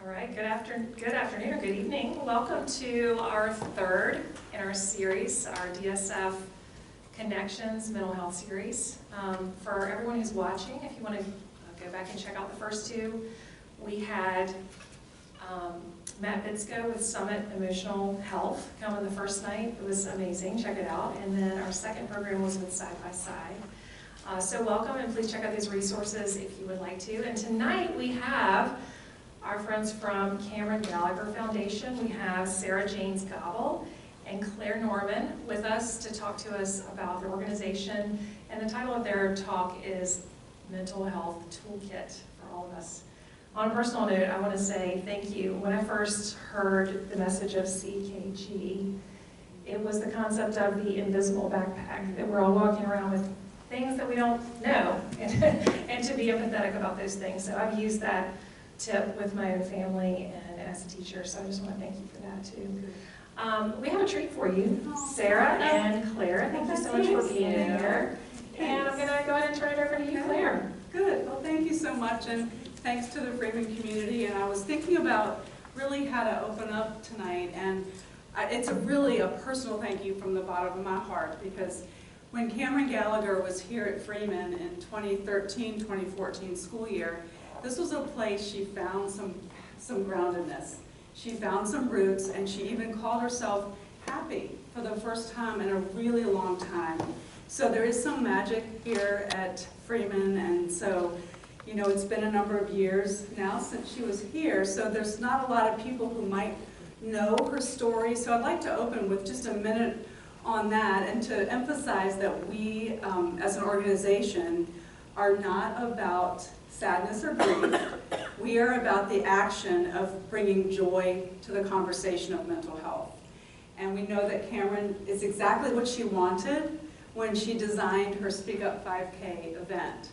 right, good afternoon or good evening. Welcome to our third in our series, our DSF Connections Mental Health series. For everyone who's watching, if you want to go back and check out the first two, we had Matt Bitsko with Summit Emotional Health come on the first night. It was amazing, check it out. And then our second program was with Side by Side. So welcome, and please check out these resources if you would like to. And tonight we have our friends from Cameron Gallagher Foundation. We have Sarah Janes Gobble and Claire Norman with us to talk to us about the organization. And the title of their talk is Mental Health Toolkit for all of us. On a personal note, I want to say thank you. When I first heard the message of CKG, it was the concept of the invisible backpack, that we're all walking around with things that we don't know, and to be empathetic about those things. So I've used that tip with my own family and as a teacher, so I just want to thank you for that too. We have a treat for you, Sarah and Claire. Thank you so much for being here. And I'm going to go ahead and turn it over to you, Claire. Good. Well, thank you so much, and thanks to the Freeman community. And I was thinking about really how to open up tonight, and it's really a personal thank you from the bottom of my heart, because when Cameron Gallagher was here at Freeman in 2013-2014 school year, this was a place she found some groundedness. She found some roots, and she even called herself happy for the first time in a really long time. So there is some magic here at Freeman, and so, you know, it's been a number of years now since she was here, so there's not a lot of people who might know her story. So I'd like to open with just a minute on that, and to emphasize that we, as an organization, are not about sadness or grief. We are about the action of bringing joy to the conversation of mental health. And we know that Cameron is exactly what she wanted when she designed her Speak Up 5K event.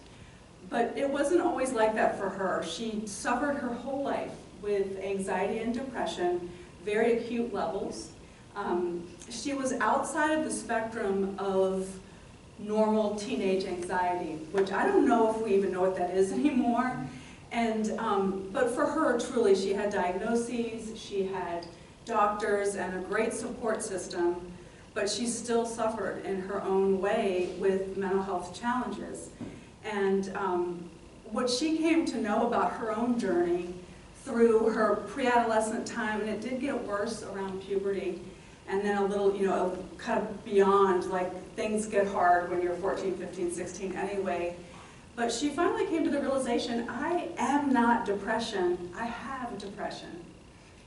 But it wasn't always like that for her. She suffered her whole life with anxiety and depression, very acute levels. She was outside of the spectrum of normal teenage anxiety, which I don't know if we even know what that is anymore. And but for her, truly, she had diagnoses, she had doctors and a great support system, but she still suffered in her own way with mental health challenges. And what she came to know about her own journey through her pre-adolescent time, and it did get worse around puberty, and then a little, you know, kind of beyond, like things get hard when you're 14, 15, 16 anyway. But she finally came to the realization, I am not depression, I have depression.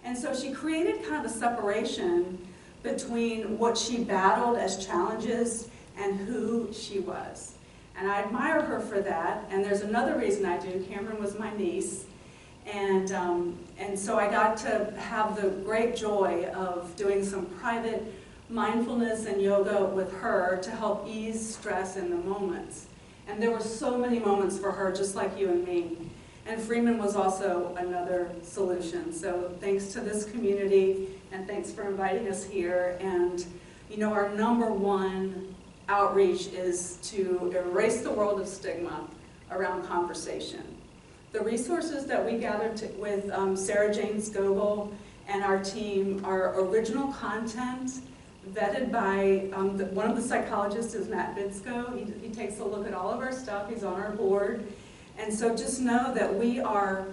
And so she created kind of a separation between what she battled as challenges and who she was. And I admire her for that, and there's another reason I do. Cameron was my niece. And so I got to have the great joy of doing some private mindfulness and yoga with her to help ease stress in the moments. And there were so many moments for her, just like you and me. And Freeman was also another solution. So thanks to this community, and thanks for inviting us here. And you know, our #1 outreach is to erase the world of stigma around conversation. The resources that we gathered with Sarah Janes Gobble and our team are original content vetted by, one of the psychologists is Matt Bitsko. He takes a look at all of our stuff, he's on our board. And so just know that we are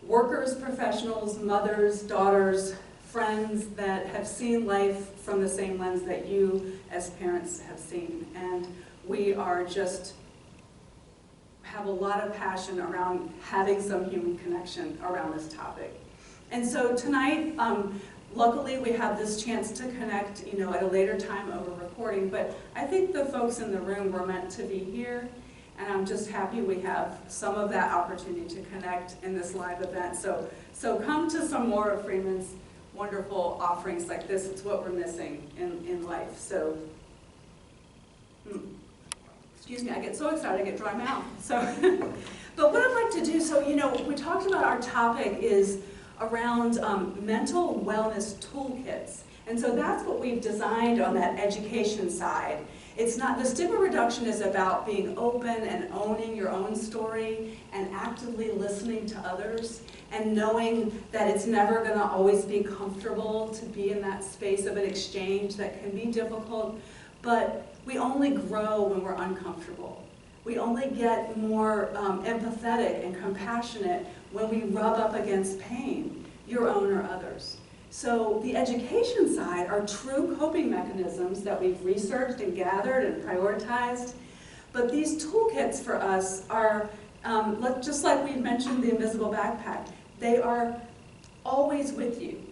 workers, professionals, mothers, daughters, friends that have seen life from the same lens that you as parents have seen. And we are just have a lot of passion around having some human connection around this topic. And so tonight, luckily we have this chance to connect, you know, at a later time over recording, but I think the folks in the room were meant to be here, and I'm just happy we have some of that opportunity to connect in this live event. So come to some more of Freeman's wonderful offerings like this. It's what we're missing in life. So. Excuse me, I get so excited, I get dry mouth. So, but what I'd like to do, so, you know, we talked about our topic is around mental wellness toolkits. And so that's what we've designed on that education side. It's not, the stigma reduction is about being open and owning your own story and actively listening to others. and knowing that it's never going to always be comfortable to be in that space of an exchange that can be difficult, but we only grow when we're uncomfortable. We only get more empathetic and compassionate when we rub up against pain, your own or others. So the education side are true coping mechanisms that we've researched and gathered and prioritized. But these toolkits for us are, just like we mentioned the invisible backpack, they are always with you.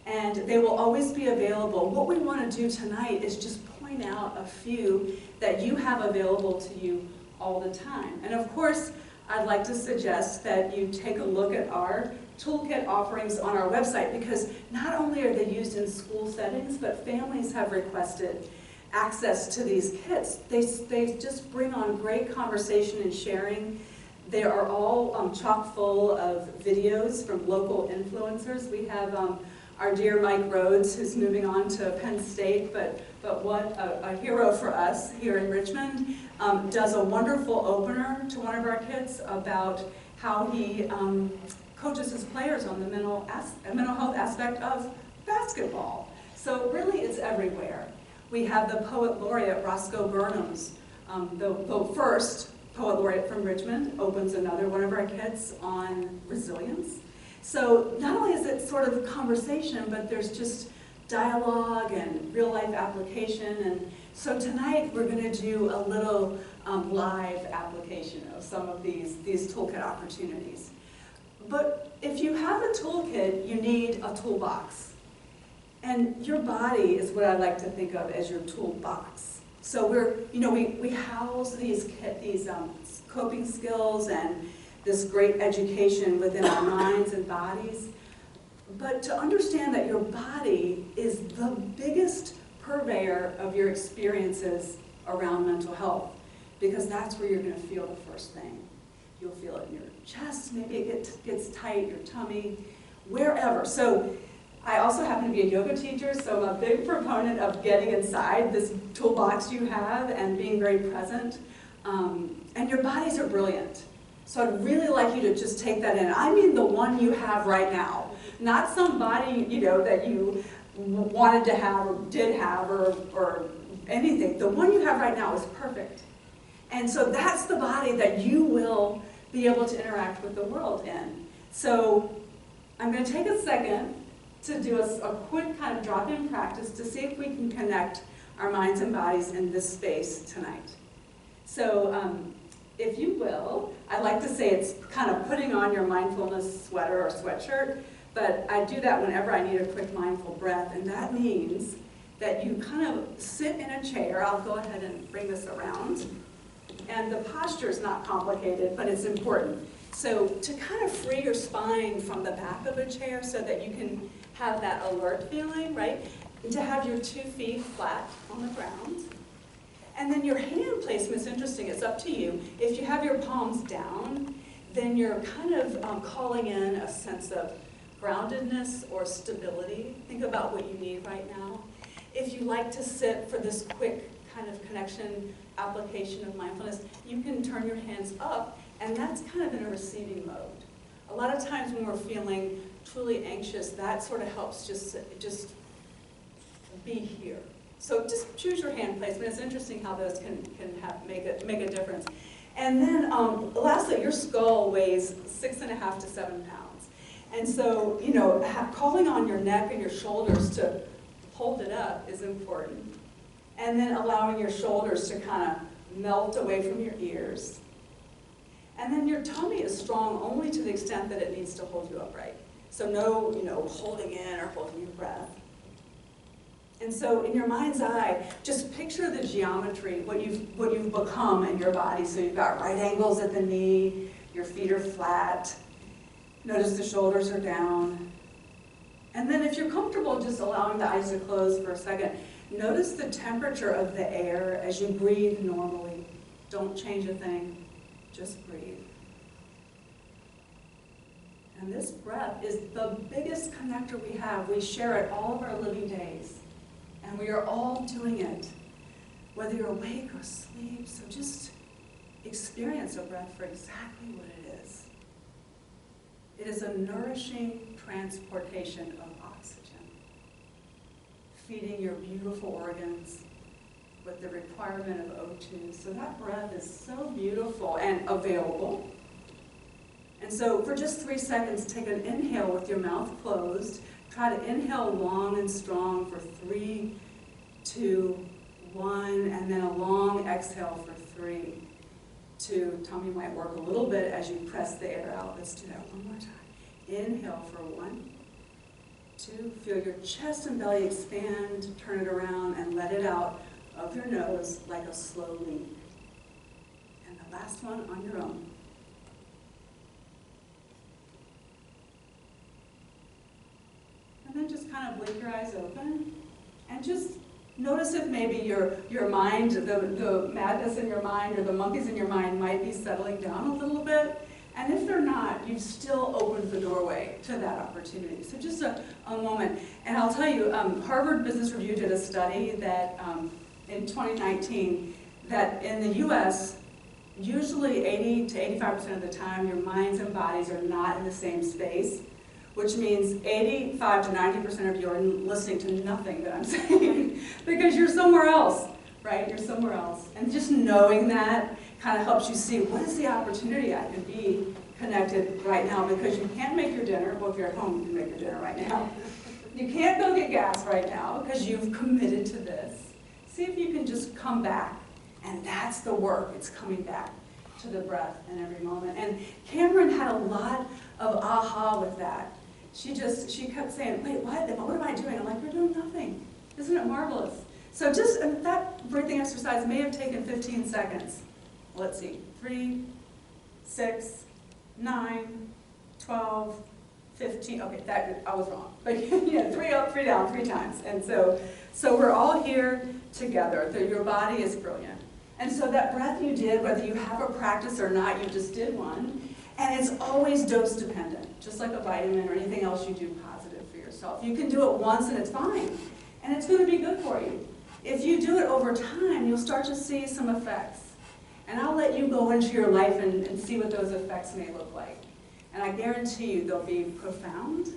And they will always be available. What we want to do tonight is just point out a few that you have available to you all the time. And of course, I'd like to suggest that you take a look at our toolkit offerings on our website, because not only are they used in school settings, but families have requested access to these kits. They just bring on great conversation and sharing. They are all chock full of videos from local influencers. We have our dear Mike Rhodes, who's moving on to Penn State, but what a hero for us here in Richmond, does a wonderful opener to one of our kits about how he coaches his players on the mental health aspect of basketball. So really it's everywhere. We have the poet laureate Roscoe Burnham's, the first poet laureate from Richmond, opens another one of our kits on resilience. So not only is it sort of a conversation, but there's just dialogue and real life application. And so tonight we're going to do a little live application of some of these toolkit opportunities. But if you have a toolkit, you need a toolbox. And your body is what I like to think of as your toolbox. So we house these coping skills and this great education within our minds and bodies. But to understand that your body is the biggest purveyor of your experiences around mental health, because that's where you're going to feel the first thing. You'll feel it in your chest, maybe it gets tight, your tummy, wherever. So I also happen to be a yoga teacher, so I'm a big proponent of getting inside this toolbox you have and being very present. And your bodies are brilliant. So I'd really like you to just take that in. I mean the one you have right now, not some body that you wanted to have or did have or anything. The one you have right now is perfect. And so that's the body that you will be able to interact with the world in. So I'm going to take a second to do a quick kind of drop-in practice to see if we can connect our minds and bodies in this space tonight. So if you will, I'd like to say it's kind of putting on your mindfulness sweater or sweatshirt, but I do that whenever I need a quick mindful breath, and that means that you kind of sit in a chair. I'll go ahead and bring this around. And the posture is not complicated, but it's important. So to kind of free your spine from the back of a chair so that you can have that alert feeling, right? And to have your 2 feet flat on the ground. And then your hand placement is interesting. It's up to you. If you have your palms down, then you're kind of calling in a sense of groundedness or stability. Think about what you need right now. If you like to sit for this quick kind of connection application of mindfulness, you can turn your hands up, and that's kind of in a receiving mode. A lot of times when we're feeling truly anxious, that sort of helps just be here. So just choose your hand placement. It's interesting how those can make a difference. And then lastly, your skull weighs 6.5 to 7 pounds. And so, calling on your neck and your shoulders to hold it up is important. And then allowing your shoulders to kind of melt away from your ears. And then your tummy is strong only to the extent that it needs to hold you upright. So no, holding in or holding your breath. And so in your mind's eye, just picture the geometry, what you've become in your body. So you've got right angles at the knee, your feet are flat. Notice the shoulders are down. And then if you're comfortable just allowing the eyes to close for a second, notice the temperature of the air as you breathe normally. Don't change a thing, just breathe. And this breath is the biggest connector we have. We share it all of our living days. And we are all doing it, whether you're awake or asleep. So just experience a breath for exactly what it is. It is a nourishing transportation of oxygen, feeding your beautiful organs with the requirement of O2. So that breath is so beautiful and available. And so for just 3 seconds, take an inhale with your mouth closed. Try to inhale long and strong for 3, 2, 1, and then a long exhale for 3, 2. Tummy might work a little bit as you press the air out. Let's do that one more time. Inhale for 1, 2. Feel your chest and belly expand. Turn it around and let it out of your nose like a slow leak. And the last one on your own. And then just kind of blink your eyes open and just notice if maybe your mind, the madness in your mind or the monkeys in your mind might be settling down a little bit. And if they're not, you've still opened the doorway to that opportunity. So just a moment. And I'll tell you, Harvard Business Review did a study that in 2019 that in the US, usually 80 to 85% of the time, your minds and bodies are not in the same space, which means 85 to 90% of you are listening to nothing that I'm saying because you're somewhere else, right? You're somewhere else. And just knowing that kind of helps you see what is the opportunity I can be connected right now, because you can't make your dinner. Well, if you're at home, you can make your dinner right now. You can't go get gas right now because you've committed to this. See if you can just come back. And that's the work. It's coming back to the breath in every moment. And Cameron had a lot of aha with that. She kept saying, wait, what am I doing? I'm like, you're doing nothing. Isn't it marvelous? So just that breathing exercise may have taken 15 seconds. Let's see, 3, 6, 9, 12, 15. Okay, I was wrong. But 3 up, 3 down, 3 times. And so we're all here together. Your body is brilliant. And so that breath you did, whether you have a practice or not, you just did one. And it's always dose dependent, just like a vitamin or anything else you do positive for yourself. You can do it once and it's fine. And it's going to be good for you. If you do it over time, you'll start to see some effects. And I'll let you go into your life and see what those effects may look like. And I guarantee you they'll be profound.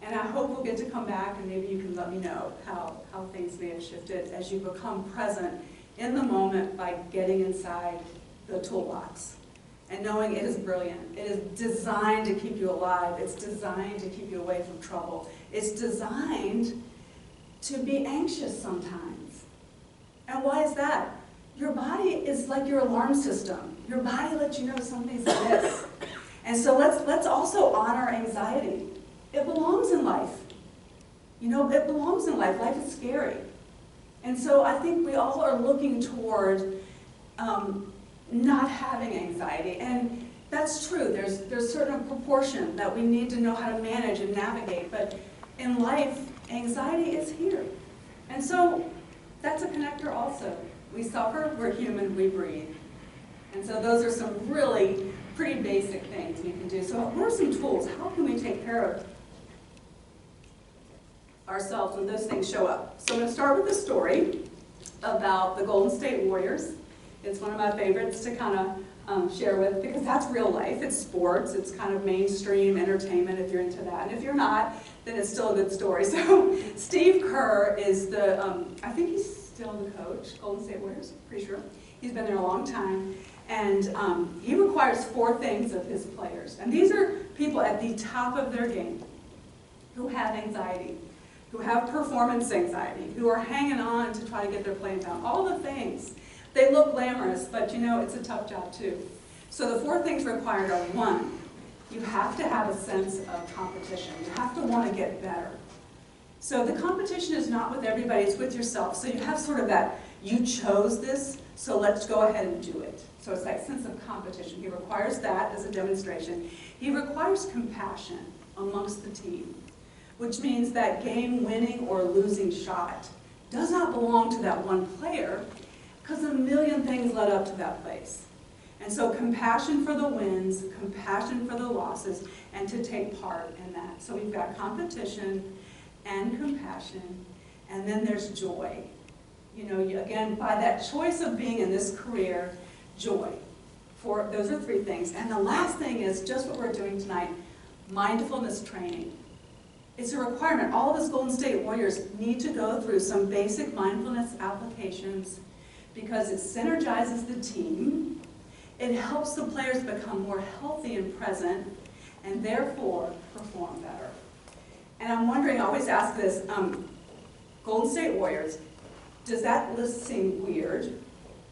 And I hope we'll get to come back and maybe you can let me know how things may have shifted as you become present in the moment by getting inside the toolbox and knowing it is brilliant. It is designed to keep you alive. It's designed to keep you away from trouble. It's designed to be anxious sometimes. And why is that? Your body is like your alarm system. Your body lets you know something's amiss. And so let's also honor anxiety. It belongs in life. You know, it belongs in life. Life is scary. And so I think we all are looking toward not having anxiety. And that's true. There's certain proportion that we need to know how to manage and navigate. But in life, anxiety is here. And so that's a connector also. We suffer, we're human, we breathe. And so those are some really pretty basic things we can do. So what are some tools? How can we take care of ourselves when those things show up? So I'm going to start with a story about the Golden State Warriors. It's one of my favorites to kind of share with because that's real life. It's sports. It's kind of mainstream entertainment if you're into that. And if you're not, then it's still a good story. So Steve Kerr is the, I think he's still the coach, Golden State Warriors, pretty sure. He's been there a long time. And he requires 4 things of his players. And these are people at the top of their game who have anxiety, who have performance anxiety, who are hanging on to try to get their plane down. All the things. They look glamorous, but you know, it's a tough job too. So the 4 things required are 1, you have to have a sense of competition. You have to want to get better. So the competition is not with everybody, it's with yourself. So you have sort of that, you chose this, so let's go ahead and do it. So it's that sense of competition. He requires that as a demonstration. He requires compassion amongst the team, which means that game winning or losing shot does not belong to that one player because a million things led up to that place. And so compassion for the wins, compassion for the losses, and to take part in that. So we've got competition and compassion, and then there's joy. You know, again, by that choice of being in this career, joy. Those are 3 things. And the last thing is just what we're doing tonight, mindfulness training. It's a requirement. All of us Golden State Warriors need to go through some basic mindfulness applications because it synergizes the team, it helps the players become more healthy and present, and therefore perform better. And I'm wondering, I always ask this, Golden State Warriors, does that list seem weird?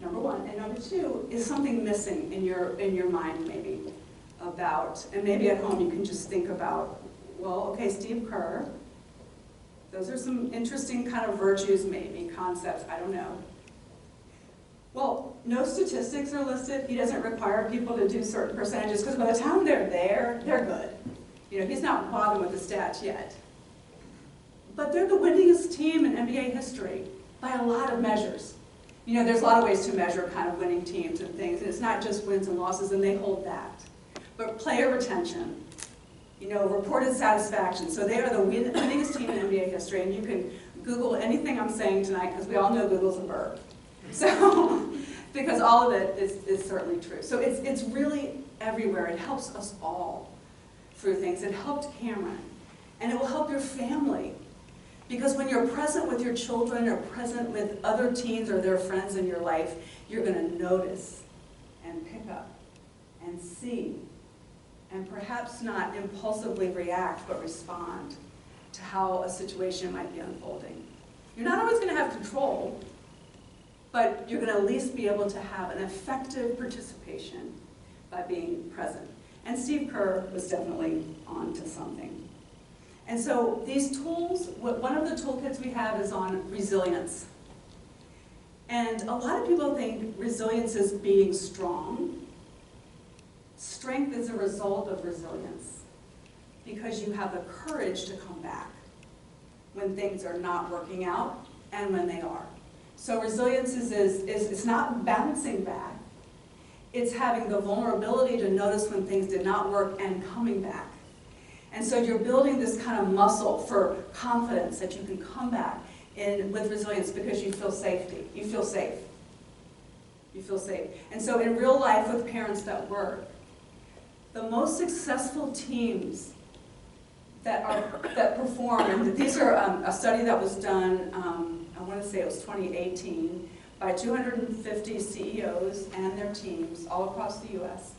Number one. And number two, is something missing in your mind maybe about, and maybe at home you can just think about, well, okay, Steve Kerr, those are some interesting kind of virtues maybe, concepts, I don't know. Well, no statistics are listed. He doesn't require people to do certain percentages because by the time they're there, they're good. You know, he's not bothering with the stats yet. But they're the winningest team in NBA history by a lot of measures. You know, there's a lot of ways to measure kind of winning teams and things, and it's not just wins and losses, and they hold that. But player retention, you know, reported satisfaction. So they are the winningest team in NBA history, and you can Google anything I'm saying tonight because we all know Google's a verb. So, because all of it is certainly true. So it's really everywhere. It helps us all through things. It helped Cameron, and it will help your family. Because when you're present with your children or present with other teens or their friends in your life, you're going to notice and pick up and see and perhaps not impulsively react but respond to how a situation might be unfolding. You're not always going to have control, but you're going to at least be able to have an effective participation by being present. And Steve Kerr was definitely on to something. And so these tools, one of the toolkits we have is on resilience. And a lot of people think resilience is being strong. Strength is a result of resilience because you have the courage to come back when things are not working out and when they are. So resilience is it's not bouncing back. It's having the vulnerability to notice when things did not work and coming back. And so you're building this kind of muscle for confidence that you can come back with resilience because you feel safety. You feel safe. You feel safe. And so in real life with parents that work, the most successful teams that perform, and these are a study that was done, I want to say it was 2018, by 250 CEOs and their teams all across the US.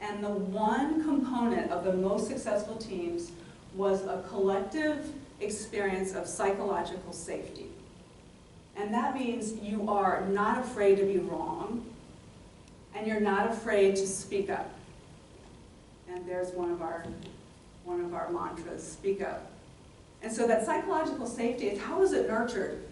And the one component of the most successful teams was a collective experience of psychological safety. And that means you are not afraid to be wrong, and you're not afraid to speak up. And there's one of our mantras, speak up. And so that psychological safety, how is it nurtured?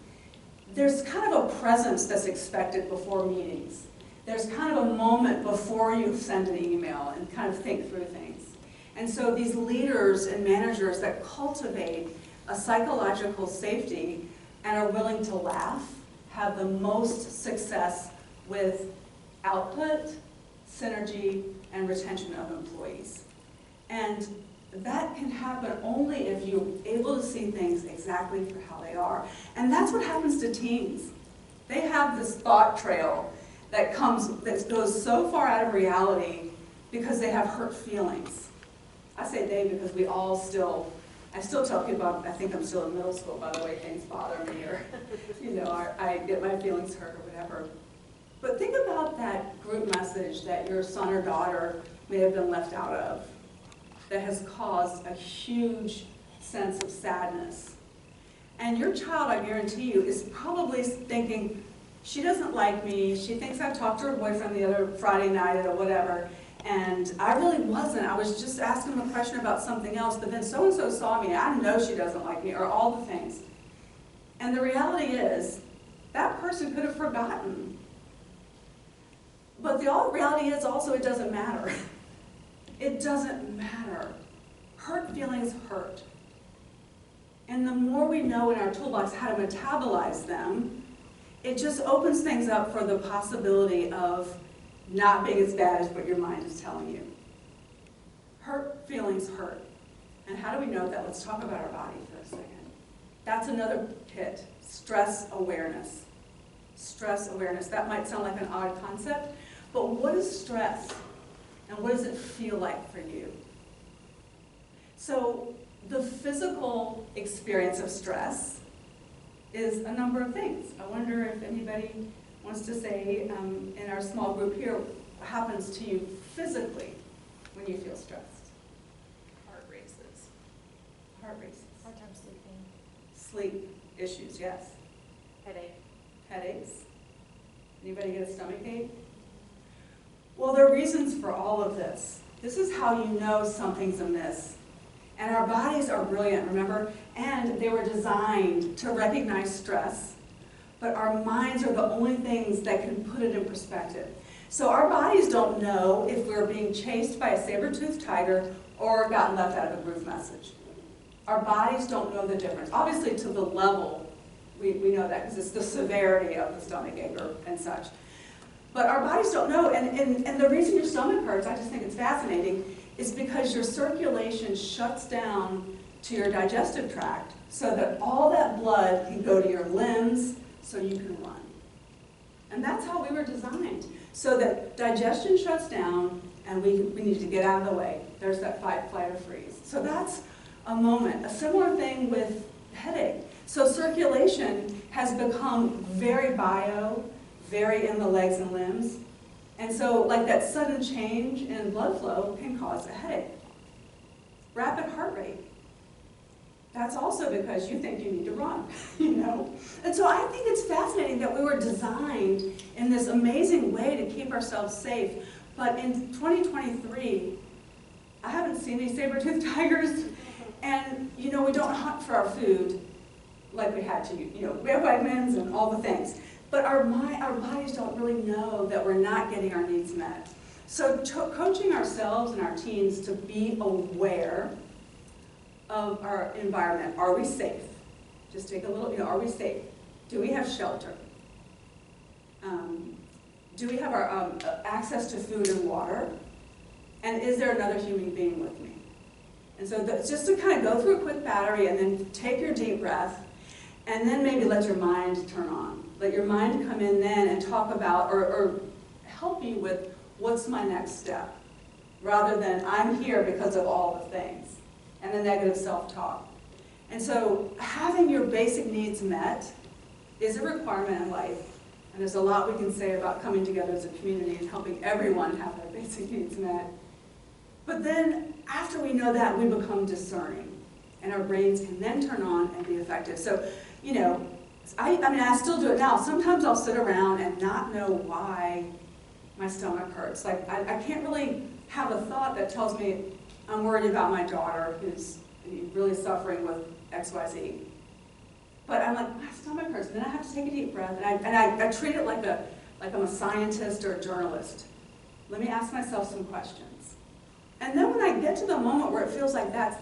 There's kind of a presence that's expected before meetings. There's kind of a moment before you send an email and kind of think through things. And so these leaders and managers that cultivate a psychological safety and are willing to laugh have the most success with output, synergy, and retention of employees. And that can happen only if you're able to see things exactly for how they are. And that's what happens to teens. They have this thought trail that goes so far out of reality because they have hurt feelings. I say they because I still tell people, I think I'm still in middle school, by the way, things bother me, or, you know, I get my feelings hurt or whatever. But think about that group message that your son or daughter may have been left out of that has caused a huge sense of sadness. And your child, I guarantee you, is probably thinking, she doesn't like me, she thinks I've talked to her boyfriend the other Friday night or whatever, and I really wasn't. I was just asking him a question about something else, but then so-and-so saw me, I know she doesn't like me, or all the things. And the reality is, that person could have forgotten. But the reality is also it doesn't matter. It doesn't matter. Hurt feelings hurt. And the more we know in our toolbox how to metabolize them, it just opens things up for the possibility of not being as bad as what your mind is telling you. Hurt feelings hurt. And how do we know that? Let's talk about our body for a second. That's another hit, stress awareness. Stress awareness. That might sound like an odd concept, but what is stress? And what does it feel like for you? So the physical experience of stress is a number of things. I wonder if anybody wants to say in our small group here, what happens to you physically when you feel stressed? Heart races. Heart races. Hard time sleeping. Sleep issues, yes. Headache. Headaches. Anybody get a stomach ache? Well, there are reasons for all of this. This is how you know something's amiss. And our bodies are brilliant, remember? And they were designed to recognize stress, but our minds are the only things that can put it in perspective. So our bodies don't know if we're being chased by a saber-toothed tiger or gotten left out of a group message. Our bodies don't know the difference. Obviously, to the level, we know that because it's the severity of the stomach ache and such. But our bodies don't know, and the reason your stomach hurts, I just think it's fascinating, is because your circulation shuts down to your digestive tract so that all that blood can go to your limbs so you can run. And that's how we were designed, so that digestion shuts down and we need to get out of the way. There's that fight, flight, or freeze. So that's a moment. A similar thing with headache. So circulation has become very very in the legs and limbs. And so like that sudden change in blood flow can cause a headache. Rapid heart rate. That's also because you think you need to run, you know? And so I think it's fascinating that we were designed in this amazing way to keep ourselves safe. But in 2023, I haven't seen these saber-toothed tigers. And, you know, we don't hunt for our food like we had to. You know, we have Wegmans and all the things. But our bodies don't really know that we're not getting our needs met. So coaching ourselves and our teens to be aware of our environment. Are we safe? Just take a little, you know, are we safe? Do we have shelter? Do we have our access to food and water? And is there another human being with me? And so just to kind of go through a quick battery and then take your deep breath and then maybe let your mind turn on. Let your mind come in then and talk about or help you with what's my next step, rather than I'm here because of all the things, and the negative self-talk. And so having your basic needs met is a requirement in life, and there's a lot we can say about coming together as a community and helping everyone have their basic needs met. But then after we know that, we become discerning, and our brains can then turn on and be effective. So, you know, I mean, I still do it now. Sometimes I'll sit around and not know why my stomach hurts. Like, I can't really have a thought that tells me I'm worried about my daughter who's really suffering with XYZ. But I'm like, my stomach hurts. And then I have to take a deep breath. And I treat it like I'm a scientist or a journalist. Let me ask myself some questions. And then when I get to the moment where it feels like that's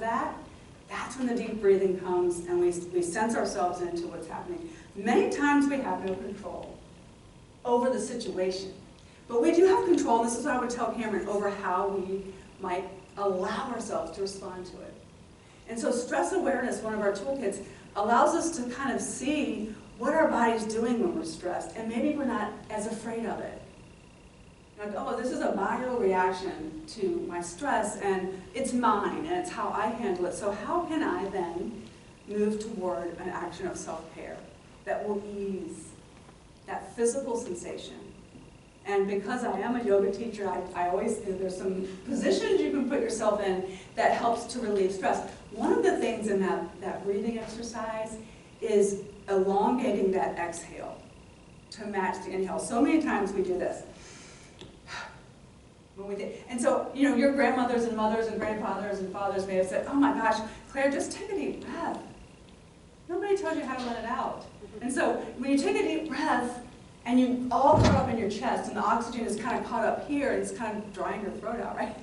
when the deep breathing comes and we sense ourselves into what's happening. Many times we have no control over the situation. But we do have control, and this is what I would tell Cameron, over how we might allow ourselves to respond to it. And so stress awareness, one of our toolkits, allows us to kind of see what our body's doing when we're stressed, and maybe we're not as afraid of it. Like, oh, this is a bioreaction to my stress, and it's mine, and it's how I handle it. So how can I then move toward an action of self-care that will ease that physical sensation? And because I am a yoga teacher, I always think there's some positions you can put yourself in that helps to relieve stress. One of the things in that breathing exercise is elongating that exhale to match the inhale. So many times we do this. And so, you know, your grandmothers and mothers and grandfathers and fathers may have said, oh my gosh, Claire, just take a deep breath. Nobody told you how to let it out. And so when you take a deep breath and you all throw up in your chest and the oxygen is kind of caught up here and it's kind of drying your throat out, right?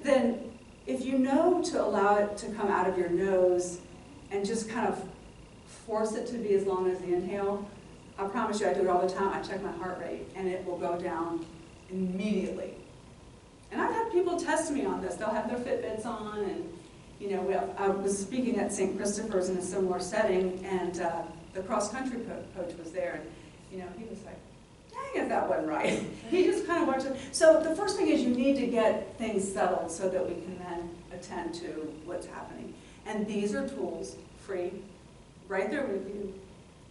Then if you know to allow it to come out of your nose and just kind of force it to be as long as the inhale, I promise you I do it all the time. I check my heart rate and it will go down immediately. And I've had people test me on this. They'll have their Fitbits on, and you know, I was speaking at St. Christopher's in a similar setting, and the cross-country coach was there, and you know, he was like, dang if that wasn't right. He just kind of watched it. So the first thing is you need to get things settled so that we can then attend to what's happening. And these are tools, free, right there with you.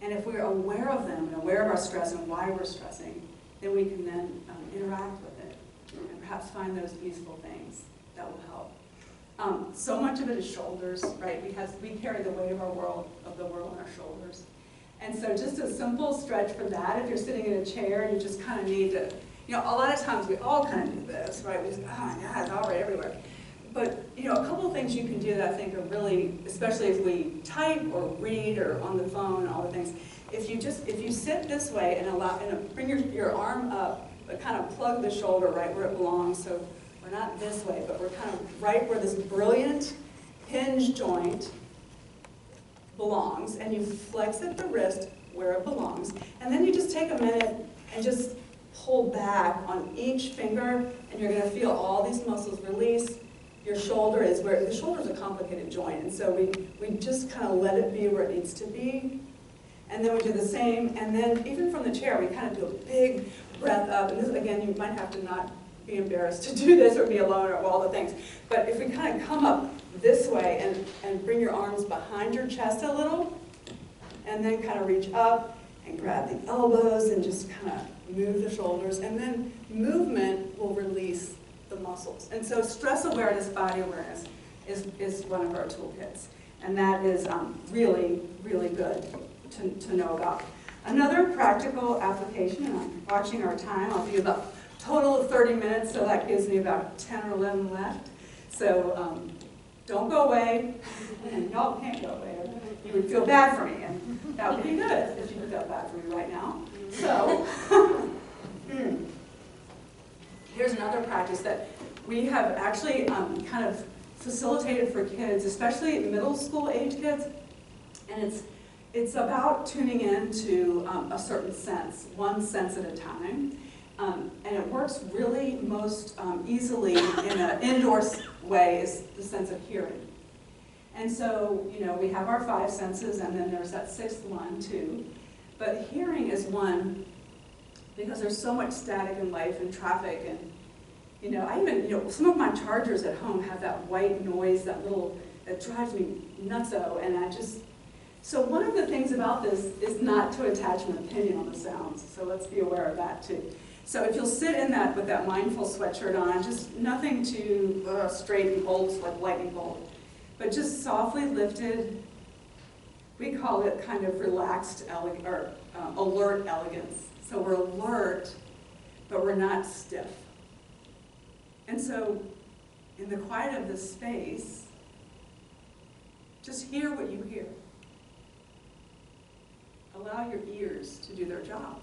And if we're aware of them and aware of our stress and why we're stressing, then we can then interact with it and perhaps find those useful things that will help. So much of it is shoulders, right? We carry the weight of the world on our shoulders. And so just a simple stretch for that, if you're sitting in a chair, you just kind of need to, a lot of times we all kind of do this, right? We just, oh my God, it's all right everywhere. But, a couple of things you can do that I think are really, especially if we type or read or on the phone, all the things, if you sit this way and bring your arm up, but kind of plug the shoulder right where it belongs, so we're not this way, but we're kind of right where this brilliant hinge joint belongs, and you flex at the wrist where it belongs, and then you just take a minute and just pull back on each finger, and you're going to feel all these muscles release. Your shoulder is where, the shoulder is a complicated joint, and so we just kind of let it be where it needs to be, and then we do the same, and then even from the chair, we kind of do a big breath up, and this, again, you might have to not be embarrassed to do this or be alone or all the things, but if we kind of come up this way and bring your arms behind your chest a little, and then kind of reach up and grab the elbows and just kind of move the shoulders, and then movement will release the muscles. And so stress awareness, body awareness is one of our toolkits, and that is really, really good to know about. Another practical application, and I'm watching our time, I'll do about a total of 30 minutes, so that gives me about 10 or 11 left. So don't go away, and y'all can't go away, or you would feel bad for me, and that would be good if you felt bad for me right now. So, here's another practice that we have actually kind of facilitated for kids, especially middle school age kids, and it's about tuning in to a certain sense, one sense at a time. And it works really most easily in an indoor way is the sense of hearing. And so, we have our 5 senses, and then there's that 6th one too. But hearing is one because there's so much static in life and traffic, and I even, some of my chargers at home have that white noise, that drives me nutso, and so one of the things about this is not to attach an opinion on the sounds, so let's be aware of that too. So if you'll sit in that with that mindful sweatshirt on, just nothing too straight and bolts like lightning bolt, but just softly lifted. We call it kind of relaxed alert elegance. So we're alert, but we're not stiff. And so in the quiet of this space, just hear what you hear. Allow your ears to do their job.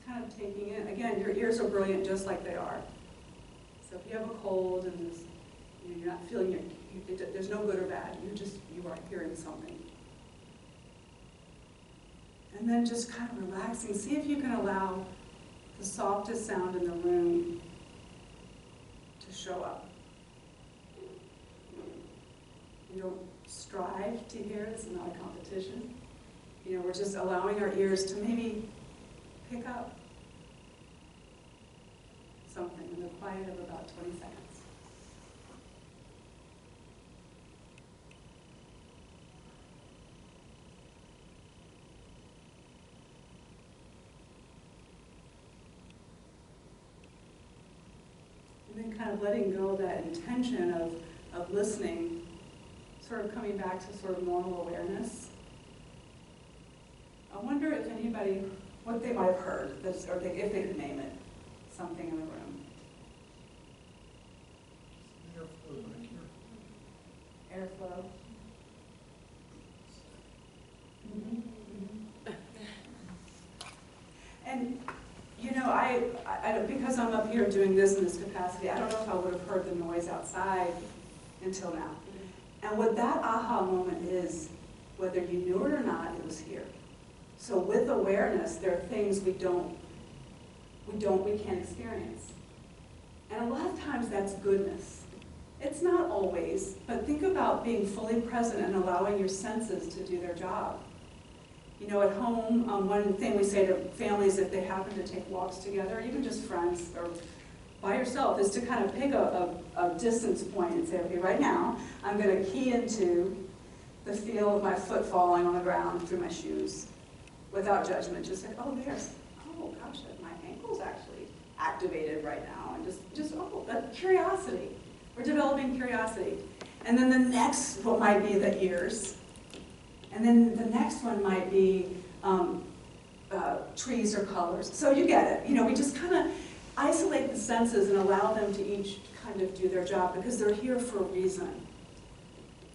Kind of taking in, again, your ears are brilliant just like they are. So if you have a cold and you're not feeling there's no good or bad, you are hearing something. And then just kind of relaxing. See if you can allow the softest sound in the room to show up. You don't strive to hear, it's not a competition. We're just allowing our ears to maybe pick up something in the quiet of about 20 seconds. And then kind of letting go of that intention of listening, sort of coming back to sort of normal awareness. I wonder if anybody, what they might have heard, or if they could name it, something in the room. Airflow back here. Airflow. And I because I'm up here doing this in this capacity, I don't know if I would have heard the noise outside until now. And what that aha moment is, whether you knew it or not, it was here. So with awareness, there are things we can't experience. And a lot of times that's goodness. It's not always, but think about being fully present and allowing your senses to do their job. You know, at home, one thing we say to families if they happen to take walks together, even just friends or by yourself, is to kind of pick a distance point and say, okay, right now, I'm going to key into the feel of my foot falling on the ground through my shoes without judgment. Just like, oh, oh gosh, my ankle's actually activated right now. And oh, that curiosity. We're developing curiosity. And then the next one might be the ears. And then the next one might be trees or colors. So you get it. You know, we just kind of isolate the senses and allow them to each kind of do their job because they're here for a reason.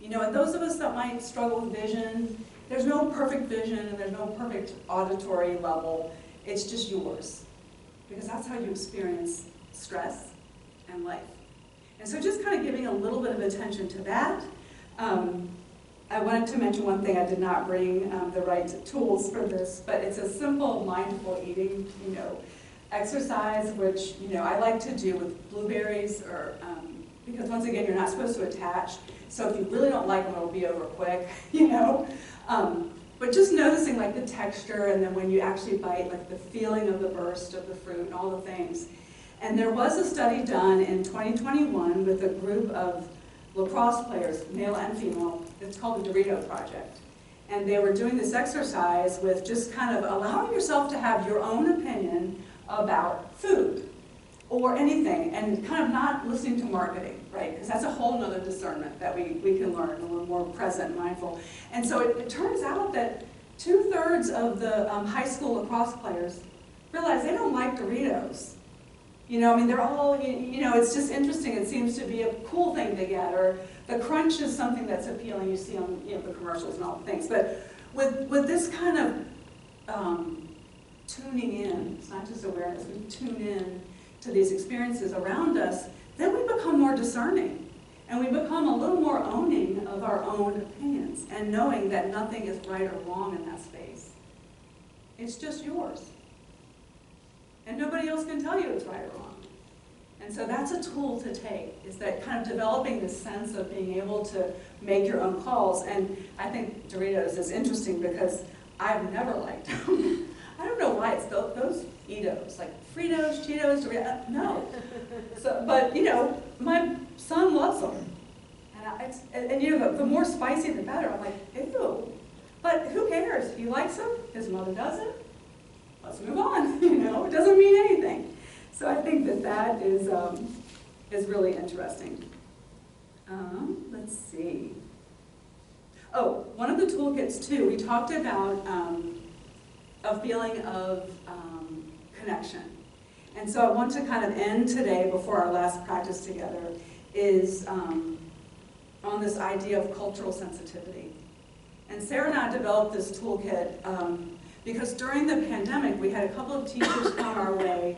You know, and those of us that might struggle with vision, there's no perfect vision and there's no perfect auditory level. It's just yours. Because that's how you experience stress and life. And so just kind of giving a little bit of attention to that. I wanted to mention one thing. I did not bring the right tools for this, but it's a simple mindful eating, you know, exercise, which, you know, I like to do with blueberries or, because once again, you're not supposed to attach. So if you really don't like them, it'll be over quick, you know. But just noticing like the texture and then when you actually bite, like the feeling of the burst of the fruit and all the things. And there was a study done in 2021 with a group of lacrosse players, male and female. It's called the Dorito Project. And they were doing this exercise with just kind of allowing yourself to have your own opinion about food or anything and kind of not listening to marketing, right? Because that's a whole nother discernment that we can learn when we're more present and mindful. And so it turns out that 2/3 of the high school lacrosse players realize they don't like Doritos. You know, I mean, they're all, you know, it's just interesting. It seems to be a cool thing to get, or the crunch is something that's appealing. You see on, you know, the commercials and all the things. But with this kind of tuning in, it's not just awareness, we tune in to these experiences around us, then we become more discerning. And we become a little more owning of our own opinions and knowing that nothing is right or wrong in that space. It's just yours. And nobody else can tell you it's right or wrong. And so that's a tool to take, is that kind of developing this sense of being able to make your own calls. And I think Doritos is interesting because I've never liked them. I don't know why it's those Eatos, like Fritos, Cheetos, Doritos, no. So, but you know, my son loves them. And you know, the more spicy the better. I'm like, ew. But who cares? He likes them, his mother doesn't. Let's move on, you know, it doesn't mean anything. So I think that is really interesting. Let's see. Oh, one of the toolkits too, we talked about a feeling of connection. And so I want to kind of end today before our last practice together is on this idea of cultural sensitivity. And Sarah and I developed this toolkit because during the pandemic, we had a couple of teachers come our way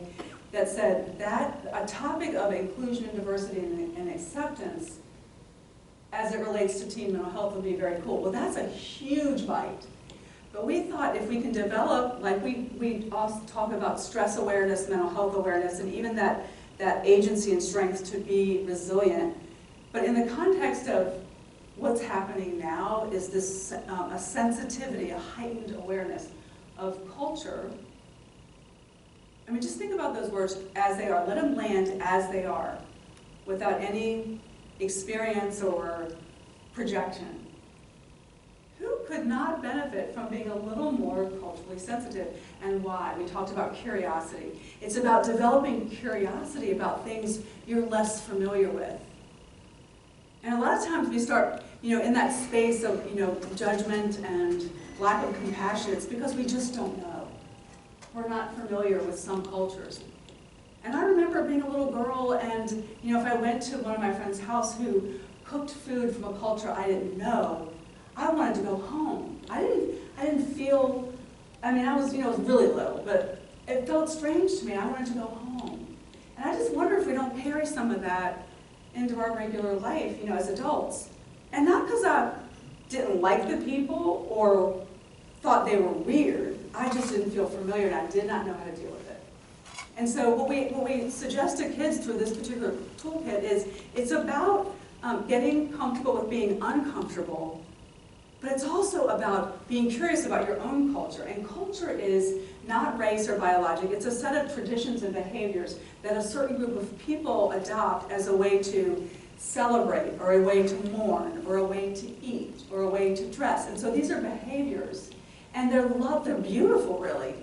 that said that a topic of inclusion and diversity and acceptance as it relates to teen mental health would be very cool. Well, that's a huge bite. But we thought if we can develop, like we also talk about stress awareness, mental health awareness, and even that agency and strength to be resilient. But in the context of what's happening now is this a sensitivity, a heightened awareness of culture. I mean, just think about those words as they are. Let them land as they are, without any experience or projection. Who could not benefit from being a little more culturally sensitive? And why? We talked about curiosity. It's about developing curiosity about things you're less familiar with. And a lot of times we start, you know, in that space of, you know, judgment and lack of compassion. It's because we just don't know. We're not familiar with some cultures. And I remember being a little girl and, you know, if I went to one of my friend's house who cooked food from a culture I didn't know, I wanted to go home. I didn't feel, I mean, I was, you know, was really little, but it felt strange to me. I wanted to go home. And I just wonder if we don't carry some of that into our regular life, you know, as adults. And not because I didn't like the people or thought they were weird. I just didn't feel familiar and I did not know how to deal with it. And so what we suggest to kids through this particular toolkit is it's about getting comfortable with being uncomfortable, but But it's also about being curious about your own culture. And culture is not race or biologic. It's a set of traditions and behaviors that a certain group of people adopt as a way to celebrate, or a way to mourn, or a way to eat, or a way to dress. And so these are behaviors. And they're beautiful, really.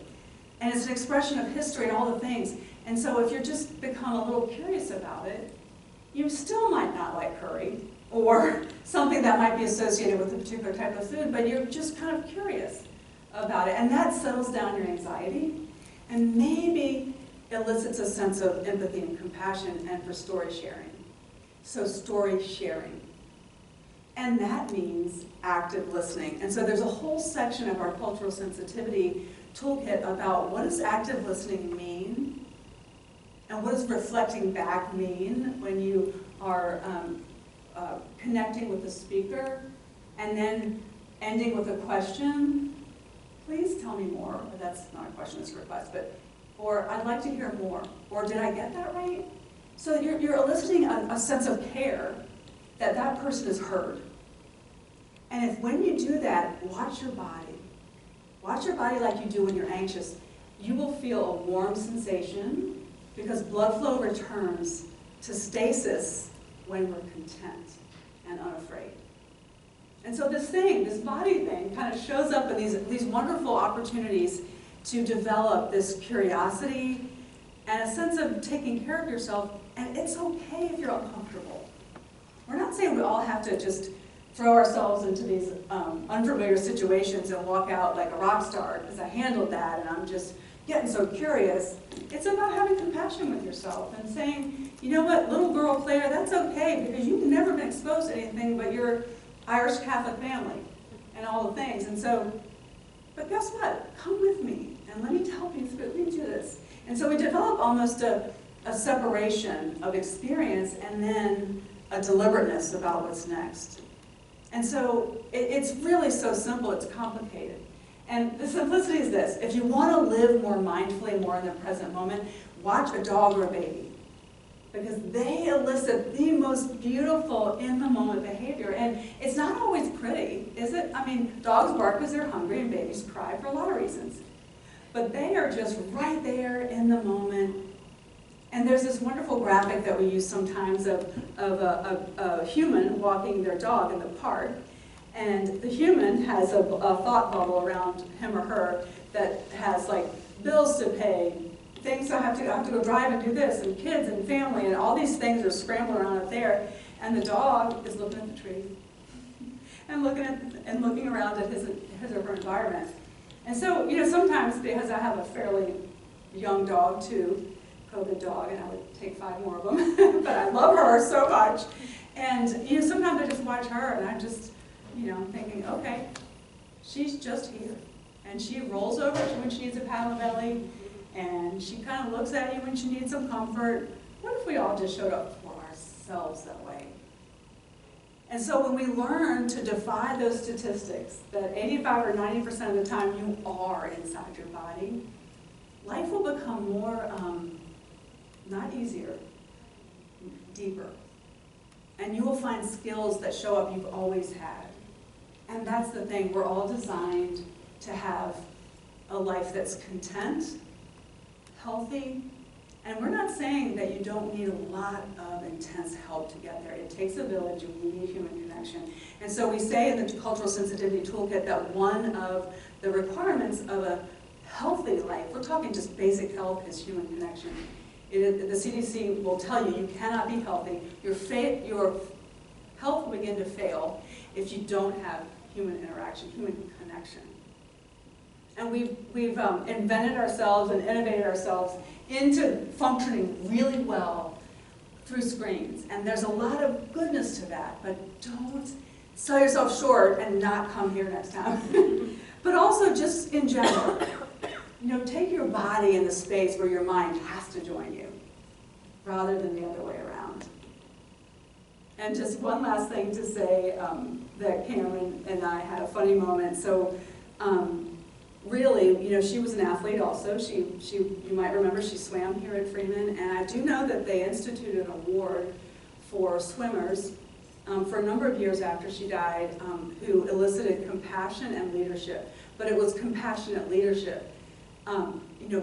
And it's an expression of history and all the things. And so if you're just become a little curious about it, you still might not like curry, or something that might be associated with a particular type of food, but you're just kind of curious about it. And that settles down your anxiety, and maybe elicits a sense of empathy and compassion, and for story sharing. So story sharing. And that means active listening. And so there's a whole section of our cultural sensitivity toolkit about what does active listening mean, and what does reflecting back mean when you are connecting with the speaker, and then ending with a question. Please tell me more. Or that's not a question, it's a request, but, or I'd like to hear more, or did I get that right? So you're eliciting a sense of care that that person is heard. And if when you do that, watch your body. Watch your body like you do when you're anxious. You will feel a warm sensation because blood flow returns to stasis when we're content and unafraid. And so this body thing, kind of shows up in these wonderful opportunities to develop this curiosity and a sense of taking care of yourself. And it's okay if you're uncomfortable. We're not saying we all have to just throw ourselves into these unfamiliar situations and walk out like a rock star, because I handled that and I'm just getting so curious. It's about having compassion with yourself and saying, you know what, little girl Claire, that's okay, because you've never been exposed to anything but your Irish Catholic family and all the things. And so, but guess what? Come with me and let me help you through. Let me do this. And so we develop almost a separation of experience and then a deliberateness about what's next. And so it's really so simple, it's complicated. And the simplicity is this: if you want to live more mindfully, more in the present moment, watch a dog or a baby. Because they elicit the most beautiful in-the-moment behavior. And it's not always pretty, is it? I mean, dogs bark because they're hungry and babies cry for a lot of reasons. But they are just right there in the moment. And there's this wonderful graphic that we use sometimes of a human walking their dog in the park. And the human has a thought bubble around him or her that has like bills to pay, things I have to go drive and do this, and kids and family, and all these things are scrambling around up there. And the dog is looking at the tree and looking around at his or her environment. And so, you know, sometimes, because I have a fairly young dog too, COVID dog, and I would take 5 more of them, but I love her so much. And, you know, sometimes I just watch her and I'm just, you know, thinking, okay, she's just here. And she rolls over when she needs a pat on the belly, and she kind of looks at you when she needs some comfort. What if we all just showed up for ourselves that way? And so when we learn to defy those statistics, that 85 or 90% of the time you are inside your body, life will become more, not easier, deeper. And you will find skills that show up you've always had. And that's the thing, we're all designed to have a life that's content, healthy, and we're not saying that you don't need a lot of intense help to get there. It takes a village, you need human connection. And so we say in the Cultural Sensitivity Toolkit that one of the requirements of a healthy life, we're talking just basic health, is human connection. The CDC will tell you cannot be healthy. Your health will begin to fail if you don't have human interaction, human connection. And we've invented ourselves and innovated ourselves into functioning really well through screens. And there's a lot of goodness to that, but don't sell yourself short and not come here next time. But also just in general, you know, take your body in the space where your mind has to join you, rather than the other way around. And just one last thing to say, that Cameron and I had a funny moment. So really, you know, she was an athlete also. You might remember she swam here at Freeman, and I do know that they instituted an award for swimmers for a number of years after she died, who elicited compassion and leadership. But it was compassionate leadership.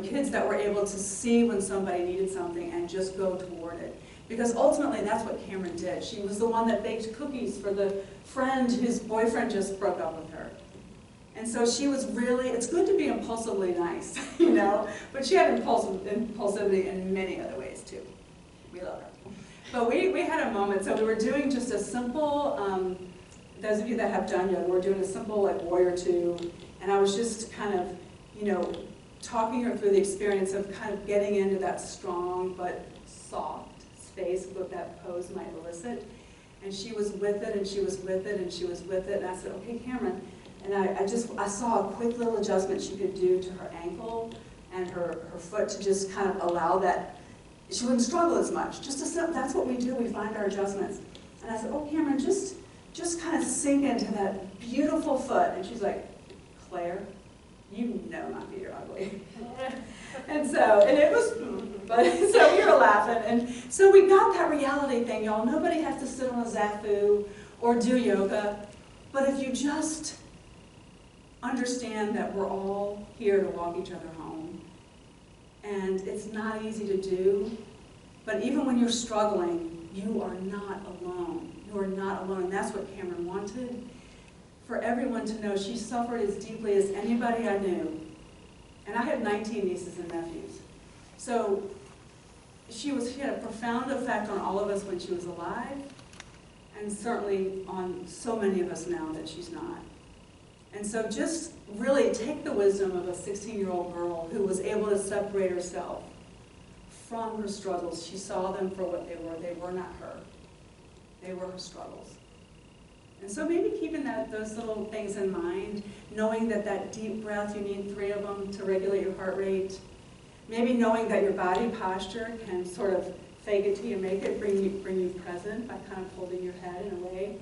Kids that were able to see when somebody needed something and just go toward it. Because ultimately, that's what Cameron did. She was the one that baked cookies for the friend whose boyfriend just broke up with her. And so she was really, it's good to be impulsively nice, but she had impulsivity in many other ways too. We love her. But we had a moment, so we were doing just a simple, those of you that have done yoga, we're doing a simple like warrior two, and I was just kind of, talking her through the experience of kind of getting into that strong but soft space of what that pose might elicit. And she was with it, and she was with it, and she was with it, and I said, okay, Cameron. And I saw a quick little adjustment she could do to her ankle and her foot to just kind of allow that, she wouldn't struggle as much. That's what we do, we find our adjustments. And I said, oh, Cameron, just kind of sink into that beautiful foot. And she's like, Claire, you know my feet are ugly. And it was, so we were laughing. And so we got that reality thing, y'all. Nobody has to sit on a zafu or do yoga. But if you just understand that we're all here to walk each other home, and it's not easy to do, but even when you're struggling, you are not alone. You are not alone, and that's what Cameron wanted. For everyone to know she suffered as deeply as anybody I knew. And I had 19 nieces and nephews. So she had a profound effect on all of us when she was alive, and certainly on so many of us now that she's not. And so just really take the wisdom of a 16-year-old girl who was able to separate herself from her struggles. She saw them for what they were. They were not her. They were her struggles. And so maybe keeping those little things in mind, knowing that deep breath, you need 3 of them to regulate your heart rate. Maybe knowing that your body posture can sort of fake it till you make it, bring you present by kind of holding your head in a way.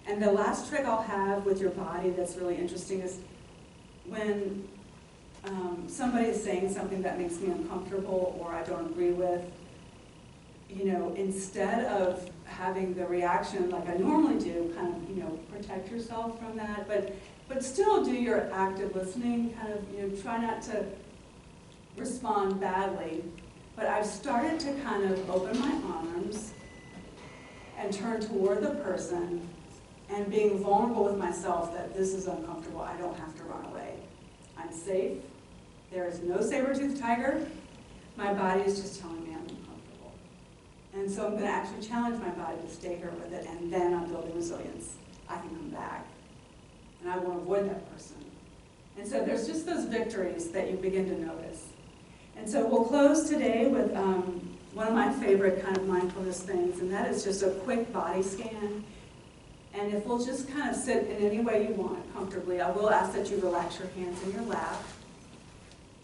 And the last trick I'll have with your body that's really interesting is when somebody is saying something that makes me uncomfortable or I don't agree with, instead of having the reaction like I normally do, kind of, protect yourself from that, but still do your active listening, kind of, try not to respond badly. But I've started to kind of open my arms and turn toward the person and being vulnerable with myself that this is uncomfortable, I don't have to run away. I'm safe, there is no saber-toothed tiger, my body is just telling me I'm uncomfortable. And so I'm going to actually challenge my body to stay here with it, and then I'm building resilience. I can come back, and I won't avoid that person. And so there's just those victories that you begin to notice. And so we'll close today with one of my favorite kind of mindfulness things, and that is just a quick body scan. And if we'll just kind of sit in any way you want, comfortably, I will ask that you relax your hands in your lap,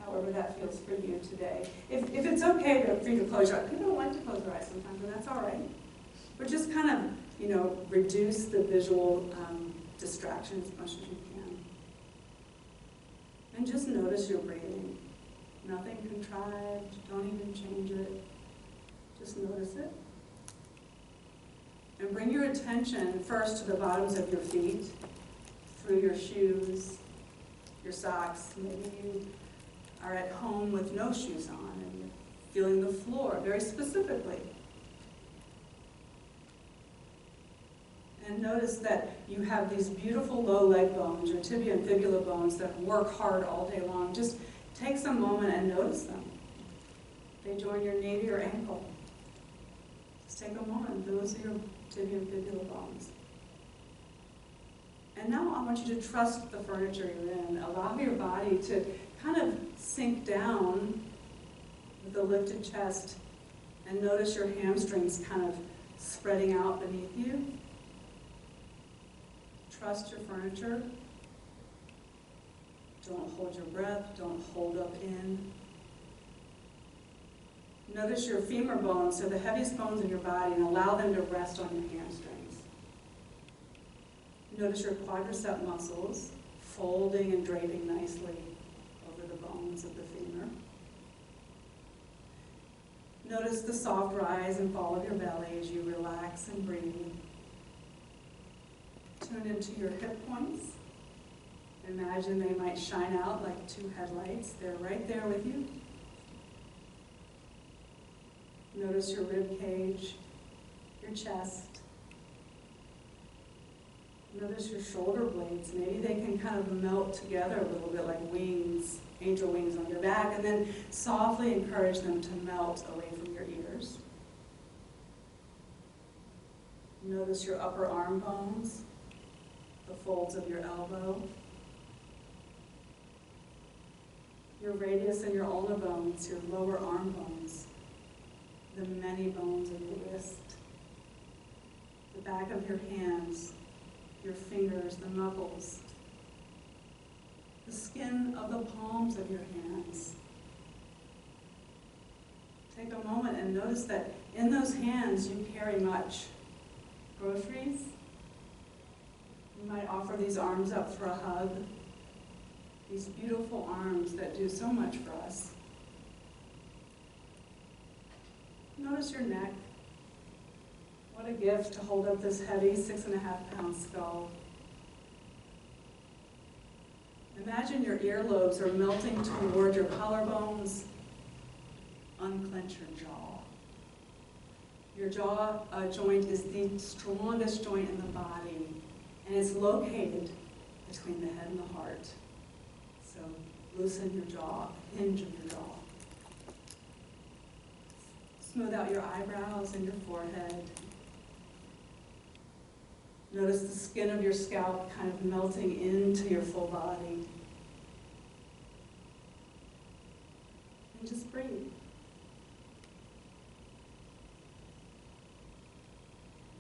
however that feels for you today. If it's okay for you to close your eyes, people don't like to close their eyes sometimes, and that's all right. But just kind of, reduce the visual distraction as much as you can. And just notice your breathing. Nothing contrived, don't even change it. Just notice it. And bring your attention first to the bottoms of your feet, through your shoes, your socks. Maybe you are at home with no shoes on and you're feeling the floor very specifically. And notice that you have these beautiful low leg bones, your tibia and fibula bones that work hard all day long. Just take some moment and notice them. They join your knee to your ankle. Just take a moment. Those are your tibia and fibula bones. And now I want you to trust the furniture you're in. Allow your body to kind of sink down with a lifted chest and notice your hamstrings kind of spreading out beneath you. Trust your furniture. Don't hold your breath. Don't hold up in. Notice your femur bones, so the heaviest bones in your body, and allow them to rest on your hamstrings. Notice your quadricep muscles folding and draping nicely over the bones of the femur. Notice the soft rise and fall of your belly as you relax and breathe. tune into your hip points. Imagine they might shine out like two headlights. They're right there with you. Notice your rib cage, your chest. Notice your shoulder blades. Maybe they can kind of melt together a little bit like wings, angel wings on your back, and then softly encourage them to melt away from your ears. Notice your upper arm bones, the folds of your elbow, your radius and your ulna bones, your lower arm bones, the many bones of your wrist, the back of your hands, your fingers, the knuckles, the skin of the palms of your hands. Take a moment and notice that in those hands you carry much. Groceries. You might offer these arms up for a hug. These beautiful arms that do so much for us. Notice your neck. What a gift to hold up this heavy 6.5-pound skull. Imagine your earlobes are melting toward your collarbones. Unclench your jaw. Your jaw joint is the strongest joint in the body, and it's located between the head and the heart. So loosen your jaw, hinge of your jaw. Smooth out your eyebrows and your forehead. Notice the skin of your scalp kind of melting into your full body. And just breathe.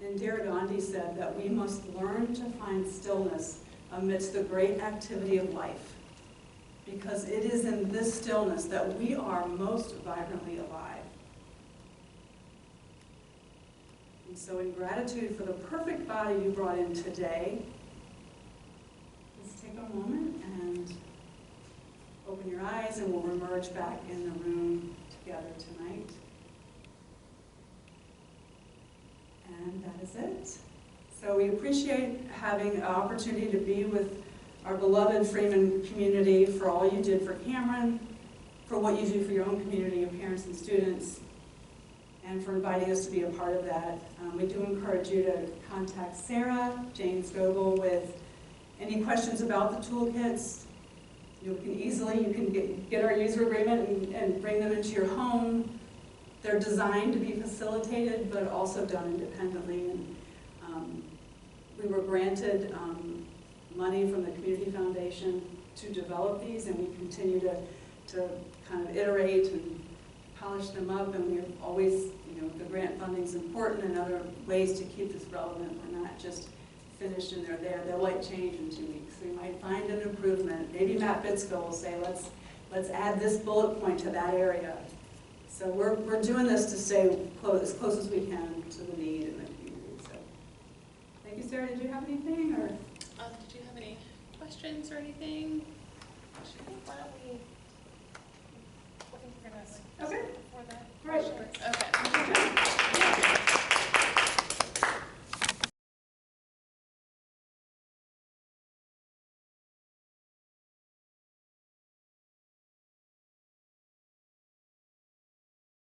Indira Gandhi said that we must learn to find stillness amidst the great activity of life, because it is in this stillness that we are most vibrantly alive. And so in gratitude for the perfect body you brought in today, let's take a moment and open your eyes, and we'll emerge back in the room together tonight. And that is it. So we appreciate having an opportunity to be with our beloved Freeman community, for all you did for Cameron, for what you do for your own community of parents and students, and for inviting us to be a part of that. We do encourage you to contact Sarah, Jane Scoble, with any questions about the toolkits. You can get our user agreement and bring them into your home. They're designed to be facilitated, but also done independently. And we were granted money from the Community Foundation to develop these, and we continue to kind of iterate and polish them up. And we're always, the grant funding is important, and other ways to keep this relevant. We're not just finished and they're there. They'll like change in 2 weeks. We might find an improvement. Maybe Matt Bitskill will say, let's add this bullet point to that area. So we're doing this to stay as close as we can to the need in the community. So thank you, Sarah. Did you have anything, or? Did you have any questions or anything? Why don't we, I think we're gonna Okay. before that. All right. Okay.